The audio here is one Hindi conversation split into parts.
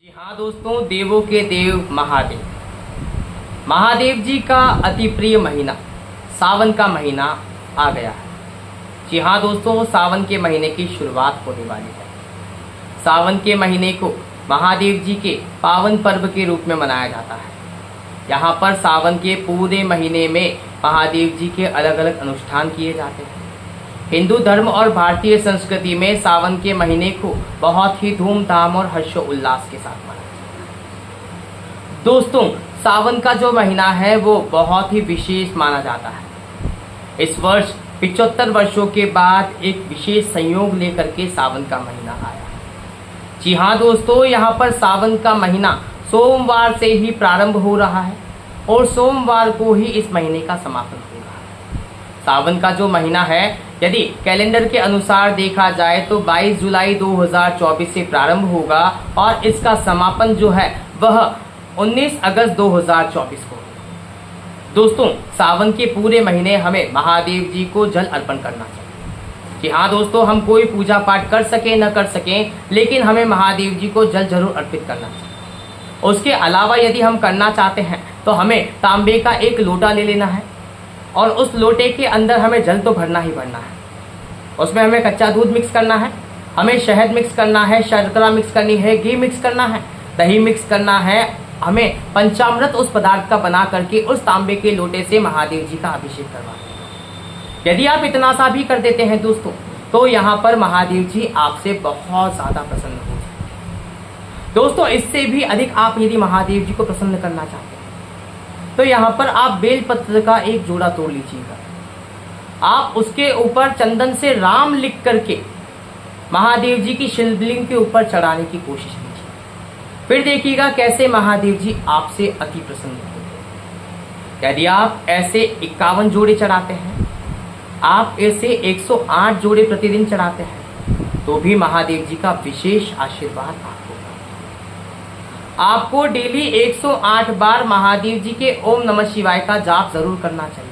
जी हाँ दोस्तों, देवों के देव महादेव महादेव जी का अति प्रिय महीना सावन का महीना आ गया है। जी हाँ दोस्तों, सावन के महीने की शुरुआत होने वाली है। सावन के महीने को महादेव जी के पावन पर्व के रूप में मनाया जाता है। यहाँ पर सावन के पूरे महीने में महादेव जी के अलग अलग अनुष्ठान किए जाते हैं। हिंदू धर्म और भारतीय संस्कृति में सावन के महीने को बहुत ही धूमधाम और हर्षोल्लास के साथ मनाया जाता है। दोस्तों, सावन का जो महीना है वो बहुत ही विशेष माना जाता है। इस वर्ष 75 वर्षों के बाद एक विशेष संयोग लेकर के सावन का महीना आया। जी हाँ दोस्तों, यहाँ पर सावन का महीना सोमवार से ही प्रारंभ हो रहा है और सोमवार को ही इस महीने का समापन हो रहा है। सावन का जो महीना है, यदि कैलेंडर के अनुसार देखा जाए तो 22 जुलाई 2024 से प्रारंभ होगा और इसका समापन जो है वह 19 अगस्त 2024 को। दोस्तों, सावन के पूरे महीने हमें महादेव जी को जल अर्पण करना चाहिए। कि हाँ दोस्तों, हम कोई पूजा पाठ कर सकें न कर सकें, लेकिन हमें महादेव जी को जल जरूर अर्पित करना चाहिए। उसके अलावा यदि हम करना चाहते हैं तो हमें तांबे का एक लोटा ले लेना है और उस लोटे के अंदर हमें जल तो भरना ही भरना है। उसमें हमें कच्चा दूध मिक्स करना है, हमें शहद मिक्स करना है, शर्करा मिक्स करनी है, घी मिक्स करना है, दही मिक्स करना है। हमें पंचामृत उस पदार्थ का बना करके उस तांबे के लोटे से महादेव जी का अभिषेक करवाना है। यदि आप इतना सा भी कर देते हैं दोस्तों, तो यहाँ पर महादेव जी आपसे बहुत ज़्यादा प्रसन्न हो जाएंगे। दोस्तों, इससे भी अधिक आप यदि महादेव जी को प्रसन्न करना चाहते हैं तो यहाँ पर आप बेलपत्र का एक जोड़ा तोड़ लीजिएगा। आप उसके ऊपर चंदन से राम लिख करके महादेव जी की शिवलिंग के ऊपर चढ़ाने की कोशिश कीजिए। फिर देखिएगा कैसे महादेव जी आपसे अति प्रसन्न होते हैं। यदि आप ऐसे 51 जोड़े चढ़ाते हैं, आप ऐसे 108 जोड़े प्रतिदिन चढ़ाते हैं, तो भी महादेव जी का विशेष आशीर्वाद आपको डेली 108 बार महादेव जी के ओम नमः शिवाय का जाप जरूर करना चाहिए।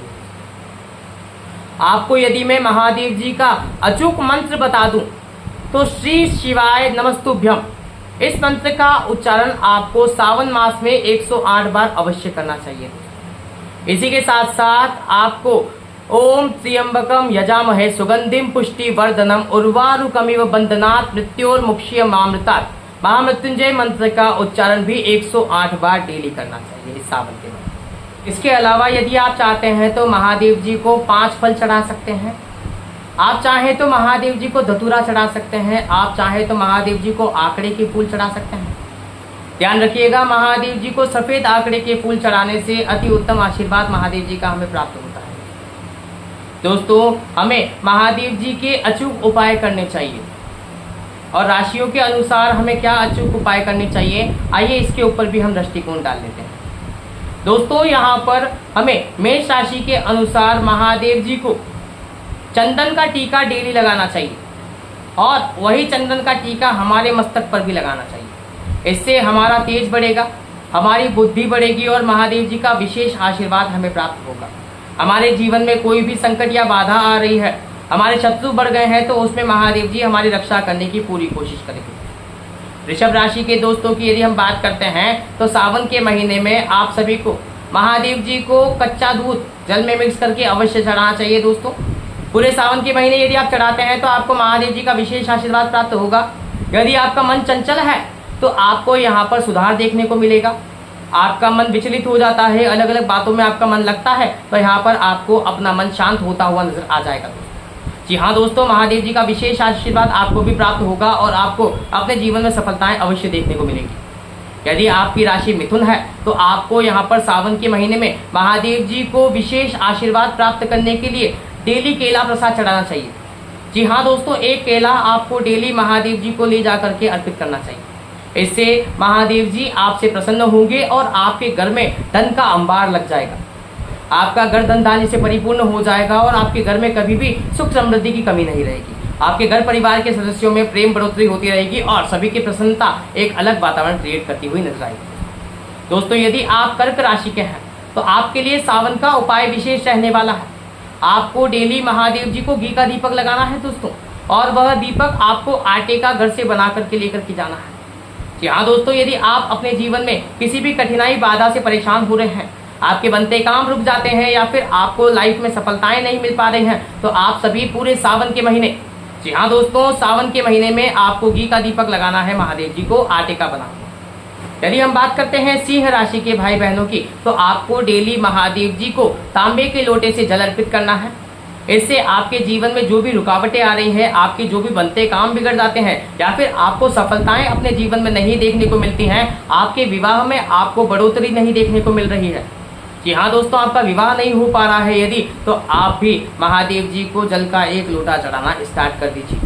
आपको यदि मैं महादेव जी का अचूक मंत्र बता दूं तो श्री शिवाय नमस्तुभ्यम, इस मंत्र का उच्चारण आपको सावन मास में 108 बार अवश्य करना चाहिए। इसी के साथ साथ आपको ओम त्र्यंबकम यजामहे सुगंधिम पुष्टि वर्धनम उर्वारुकमिव बंधनात् मृत्योर्मुक्ष्यमामृतात् महामृत्युंजय मंत्र का उच्चारण भी 108 बार डेली करना चाहिए इस सावन के महीने। इसके अलावा यदि आप चाहते हैं तो महादेव जी को 5 फल चढ़ा सकते हैं। आप चाहें तो महादेव जी को धतूरा चढ़ा सकते हैं। आप चाहें तो महादेव जी को आंकड़े के फूल चढ़ा सकते हैं। ध्यान रखिएगा, महादेव जी को सफेद आंकड़े के फूल चढ़ाने से अति उत्तम आशीर्वाद महादेव जी का हमें प्राप्त होता है। दोस्तों, हमें महादेव जी के अचूक उपाय करने चाहिए और राशियों के अनुसार हमें क्या अचूक उपाय करने चाहिए, आइए इसके ऊपर भी हम दृष्टिकोण डाल लेते हैं। दोस्तों, यहाँ पर हमें मेष राशि के अनुसार महादेव जी को चंदन का टीका डेली लगाना चाहिए और वही चंदन का टीका हमारे मस्तक पर भी लगाना चाहिए। इससे हमारा तेज बढ़ेगा, हमारी बुद्धि बढ़ेगी और महादेव जी का विशेष आशीर्वाद हमें प्राप्त होगा। हमारे जीवन में कोई भी संकट या बाधा आ रही है, हमारे शत्रु बढ़ गए हैं, तो उसमें महादेव जी हमारी रक्षा करने की पूरी कोशिश करेंगे। वृषभ राशि के दोस्तों की यदि हम बात करते हैं तो सावन के महीने में आप सभी को महादेव जी को कच्चा दूध जल में मिक्स करके अवश्य चढ़ाना चाहिए। दोस्तों, पूरे सावन के महीने यदि आप चढ़ाते हैं तो आपको महादेव जी का विशेष आशीर्वाद प्राप्त होगा। यदि आपका मन चंचल है तो आपको यहाँ पर सुधार देखने को मिलेगा। आपका मन विचलित हो जाता है, अलग अलग बातों में आपका मन लगता है, तो यहाँ पर आपको अपना मन शांत होता हुआ नजर आ जाएगा। जी हाँ दोस्तों, महादेव जी का विशेष आशीर्वाद आपको भी प्राप्त होगा और आपको अपने जीवन में सफलताएं अवश्य देखने को मिलेंगी। यदि आपकी राशि मिथुन है तो आपको यहाँ पर सावन के महीने में महादेव जी को विशेष आशीर्वाद प्राप्त करने के लिए डेली केला प्रसाद चढ़ाना चाहिए। जी हाँ दोस्तों, एक केला आपको डेली महादेव जी को ले जा करके अर्पित करना चाहिए। इससे महादेव जी आपसे प्रसन्न होंगे और आपके घर में धन का अंबार लग जाएगा। आपका घर धन धान्य से परिपूर्ण हो जाएगा और आपके घर में कभी भी सुख समृद्धि की कमी नहीं रहेगी। आपके घर परिवार के सदस्यों में प्रेम बढ़ोतरी होती रहेगी और सभी की प्रसन्नता एक अलग वातावरण क्रिएट करती हुई नजर आएगी। दोस्तों, यदि आप कर्क राशि के हैं तो आपके लिए सावन का उपाय विशेष रहने वाला है। आपको डेली महादेव जी को घी का दीपक लगाना है दोस्तों, और वह दीपक आपको आटे का घर से बना करके लेकर के जाना है। जी हाँ दोस्तों, यदि आप अपने जीवन में किसी भी कठिनाई बाधा से परेशान हो रहे हैं, आपके बनते काम रुक जाते हैं या फिर आपको लाइफ में सफलताएं नहीं मिल पा रही हैं, तो आप सभी पूरे सावन के महीने, जी हाँ दोस्तों, सावन के महीने में आपको घी का दीपक लगाना है महादेव जी को, आटे का बना। यदि हम बात करते हैं सिंह राशि के भाई बहनों की, तो आपको डेली महादेव जी को तांबे के लोटे से जल अर्पित करना है। इससे आपके जीवन में जो भी रुकावटें आ रही हैं, आपके जो भी बनते काम बिगड़ जाते हैं या फिर आपको सफलताएं अपने जीवन में नहीं देखने को मिलती हैं, आपके विवाह में आपको बढ़ोतरी नहीं देखने को मिल रही है, जी हाँ दोस्तों, आपका विवाह नहीं हो पा रहा है यदि, तो आप भी महादेव जी को जल का 1 लोटा चढ़ाना स्टार्ट कर दीजिए।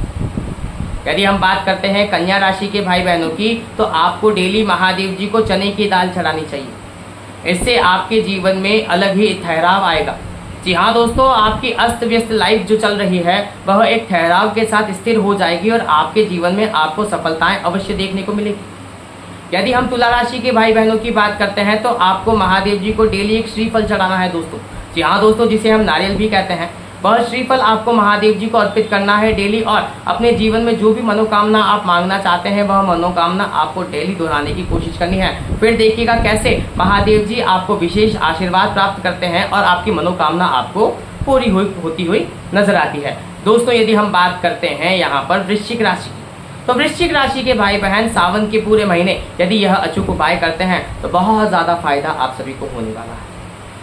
यदि हम बात करते हैं कन्या राशि के भाई बहनों की, तो आपको डेली महादेव जी को चने की दाल चढ़ानी चाहिए। इससे आपके जीवन में अलग ही ठहराव आएगा। जी हाँ दोस्तों, आपकी अस्त व्यस्त लाइफ जो चल रही है वह एक ठहराव के साथ स्थिर हो जाएगी और आपके जीवन में आपको सफलताएं अवश्य देखने को मिलेगी। यदि हम तुला राशि के भाई बहनों की बात करते हैं, तो आपको महादेव जी को डेली एक श्रीफल चढ़ाना है दोस्तों। जी हाँ दोस्तों, जिसे हम नारियल भी कहते हैं, वह श्रीफल आपको महादेव जी को अर्पित करना है डेली, और अपने जीवन में जो भी मनोकामना आप मांगना चाहते हैं वह मनोकामना आपको डेली दोहराने की कोशिश करनी है। फिर देखिएगा कैसे महादेव जी आपको विशेष आशीर्वाद प्राप्त करते हैं और आपकी मनोकामना आपको पूरी होती हुई नजर आती है। दोस्तों, यदि हम बात करते हैं यहाँ पर वृश्चिक राशि, तो वृश्चिक राशि के भाई बहन सावन के पूरे महीने यदि यह अचूक उपाय करते हैं तो बहुत ज्यादा फायदा आप सभी को होने वाला है।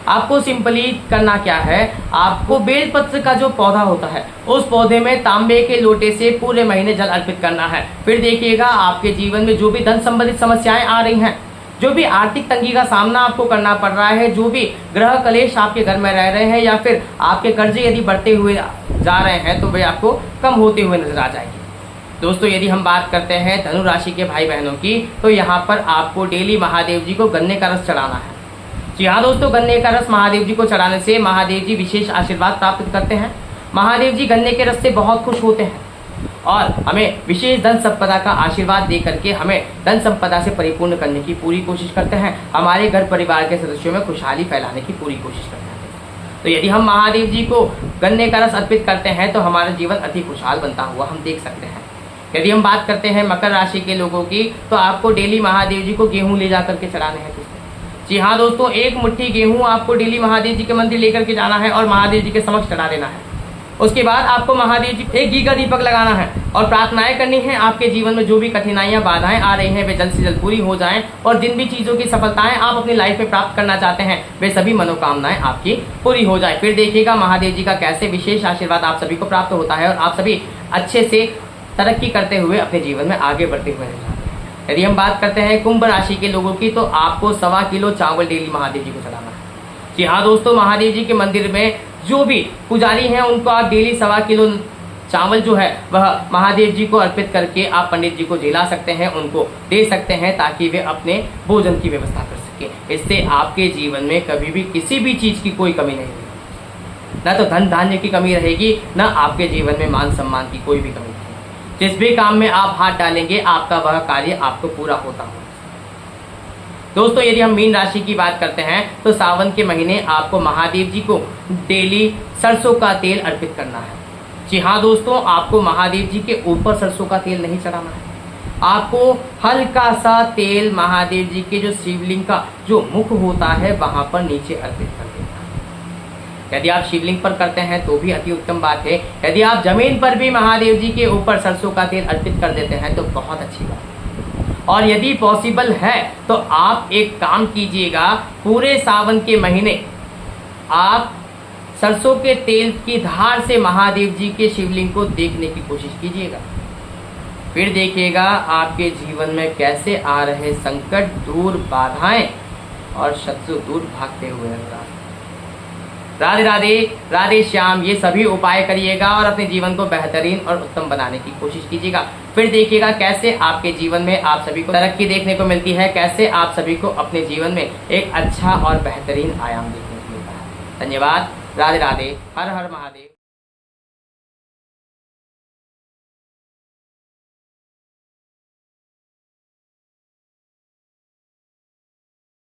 आपको सिंपली करना क्या है, आपको बेलपत्र का जो पौधा होता है उस पौधे में तांबे के लोटे से पूरे महीने जल अर्पित करना है। फिर देखिएगा आपके जीवन में जो भी धन संबंधित समस्याएं आ रही हैं, जो भी आर्थिक तंगी का सामना आपको करना पड़ रहा है, जो भी ग्रह कलेश आपके घर में रह रहे हैं या फिर आपके कर्जे यदि बढ़ते हुए जा रहे हैं, तो वे आपको कम होते हुए नजर आ जाएंगे। दोस्तों, यदि हम बात करते हैं धनु राशि के भाई बहनों की, तो यहाँ पर आपको डेली महादेव जी को गन्ने का रस चढ़ाना है। जी हाँ दोस्तों, गन्ने का रस महादेव जी को चढ़ाने से महादेव जी विशेष आशीर्वाद प्राप्त करते हैं। महादेव जी गन्ने के रस से बहुत खुश होते हैं और हमें विशेष धन संपदा का आशीर्वाद दे करके हमें धन संपदा से परिपूर्ण करने की पूरी कोशिश करते हैं। हमारे घर परिवार के सदस्यों में खुशहाली फैलाने की पूरी कोशिश करते हैं। तो यदि हम महादेव जी को गन्ने का रस अर्पित करते हैं तो हमारा जीवन अति खुशहाल बनता हुआ हम देख सकते हैं। यदि हम बात करते हैं मकर राशि के लोगों की, तो आपको डेली महादेव जी को गेहूं ले जाकर के चढ़ाने हैं। जी हाँ दोस्तों, 1 मुट्ठी गेहूं आपको डेली महादेव जी के मंदिर लेकर के जाना है और महादेव जी के समक्ष चढ़ा देना है। उसके बाद आपको महादेव जी एक घी का दीपक लगाना है और प्रार्थनाएं करनी है। आपके जीवन में जो भी कठिनाइयां बाधाएं आ रही हैं वे जल्द से जल्द पूरी हो जाएं और जिन भी चीज़ों की सफलताएं आप अपनी लाइफ में प्राप्त करना चाहते हैं वे सभी मनोकामनाएं आपकी पूरी हो जाए। फिर देखिएगा महादेव जी का कैसे विशेष आशीर्वाद आप सभी को प्राप्त होता है और आप सभी अच्छे से तरक्की करते हुए अपने जीवन में आगे बढ़ते हुए हैं। यदि हम बात करते हैं कुंभ राशि के लोगों की, तो आपको 1.25 किलो चावल डेली महादेव जी को चढ़ाना है। जी हाँ दोस्तों, महादेव जी के मंदिर में जो भी पुजारी हैं उनको आप डेली 1.25 किलो चावल जो है वह महादेव जी को अर्पित करके आप पंडित जी को जिला सकते हैं, उनको दे सकते हैं ताकि वे अपने भोजन की व्यवस्था कर सके। इससे आपके जीवन में कभी भी किसी भी चीज की कोई कमी नहीं रहेगी, न तो धन धान्य की कमी रहेगी, न आपके जीवन में मान सम्मान की कोई भी कमी। जिस भी काम में आप हाथ डालेंगे आपका वह कार्य आपको पूरा होता हो। दोस्तों, यदि हम मीन राशि की बात करते हैं तो सावन के महीने आपको महादेव जी को डेली सरसों का तेल अर्पित करना है। जी हाँ दोस्तों, आपको महादेव जी के ऊपर सरसों का तेल नहीं चढ़ाना है। आपको हल्का सा तेल महादेव जी के जो शिवलिंग का जो मुख होता है वहां पर नीचे अर्पित कर देना है। यदि आप शिवलिंग पर करते हैं तो भी अति उत्तम बात है। यदि आप जमीन पर भी महादेव जी के ऊपर सरसों का तेल अर्पित कर देते हैं तो बहुत अच्छी बात है। और यदि पॉसिबल है तो आप एक काम कीजिएगा, पूरे सावन के महीने आप सरसों के तेल की धार से महादेव जी के शिवलिंग को देखने की कोशिश कीजिएगा। फिर देखिएगा आपके जीवन में कैसे आ रहे संकट दूर, बाधाएं और शत्रु दूर भागते हुए नजर आते हैं। राधे राधे, राधे श्याम। ये सभी उपाय करिएगा और अपने जीवन को बेहतरीन और उत्तम बनाने की कोशिश कीजिएगा। फिर देखिएगा कैसे आपके जीवन में आप सभी को तरक्की देखने को मिलती है, कैसे आप सभी को अपने जीवन में एक अच्छा और बेहतरीन आयाम देखने को मिलता है। धन्यवाद। राधे राधे। हर हर महादेव।